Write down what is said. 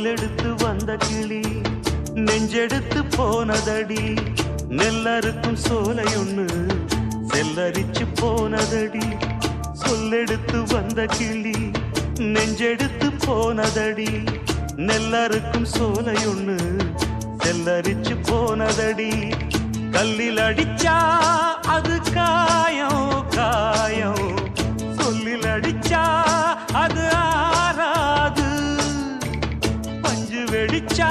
சொல்லெடுத்து வந்த கிளி நெஞ்செடுத்து போனதடி நெல்லறுக்கும் சோலையொன்னு செல்லரிச்சு போனதடி சொல்லெடுத்து வந்த கிளி நெஞ்செடுத்து போனதடி நெல்லறுக்கும் சோலையொன்னு செல்லரிச்சு போனதடி கல்லில் அடிச்சா அது காயம் காயம் சொல்லில் அடிச்சா அது ஆறாது பஞ்சு வெடிச்சா